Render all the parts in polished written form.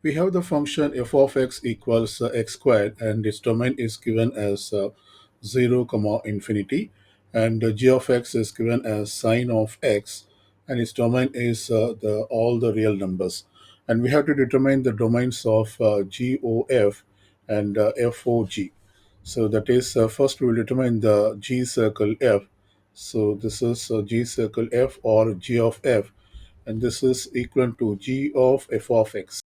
We have the function f of x equals x squared, and its domain is given as 0 comma infinity, and g of x is given as sine of x, and its domain is the all the real numbers. And we have to determine the domains of GOF and FOG. So that is, first we will determine the G circle F. So this is G circle F or G of F, and this is equal to G of f of x.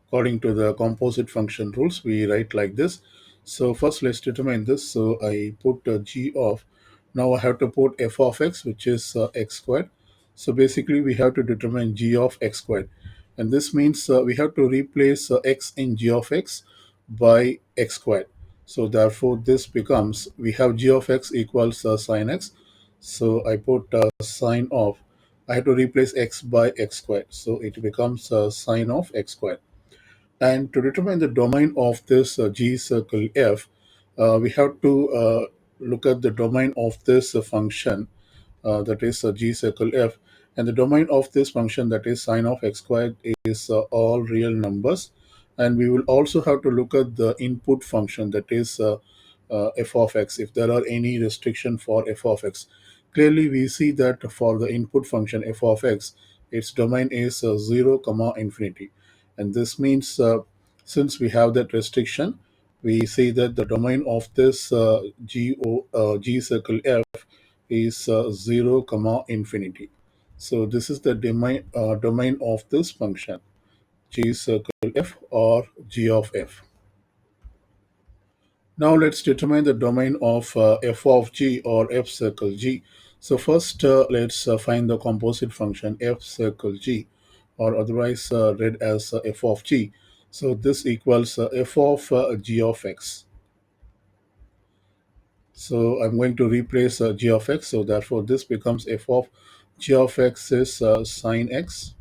According to the composite function rules, we write like this. So first let's determine this. So I put g of, now I have to put f of x, which is x squared. So basically we have to determine g of x squared, and this means we have to replace x in g of x by x squared. So therefore this becomes, we have g of x equals sine x. So I put sine of, I have to replace x by x squared, so it becomes sine of x squared. And to determine the domain of this G circle F, we have to look at the domain of this function, that is G circle F. And the domain of this function, that is sine of x squared, is all real numbers. And we will also have to look at the input function, that is f of x, if there are any restriction for f of x. Clearly, we see that for the input function f of x, its domain is 0 comma infinity. And this means, since we have that restriction, we see that the domain of this G circle F is 0 comma infinity. So this is the domain of this function, G circle F or G of F. Now let's determine the domain of f of g or f circle g. So first let's find the composite function f circle g, or otherwise read as f of g. So this equals f of g of x. So I'm going to replace g of x. So therefore this becomes f of g of x is sine x.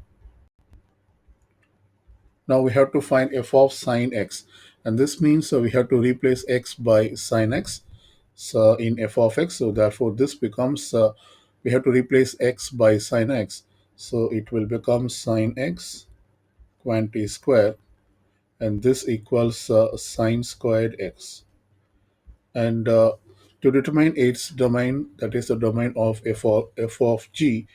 Now we have to find f of sine x, and this means we have to replace x by sine x, so in f of x. So therefore this becomes, we have to replace x by sine x, so it will become sine x quantity square, and this equals sine squared x. And to determine its domain, that is the domain of f of g,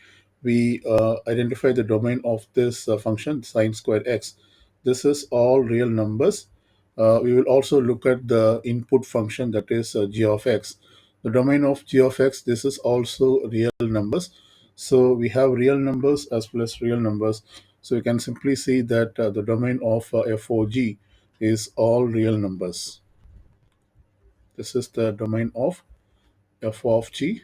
we identify the domain of this function sine squared x. This is all real numbers. We will also look at the input function, that is g of x. The domain of g of x, this is also real numbers. So we have real numbers as well as real numbers. So you can simply see that the domain of fog is all real numbers. This is the domain of f of g,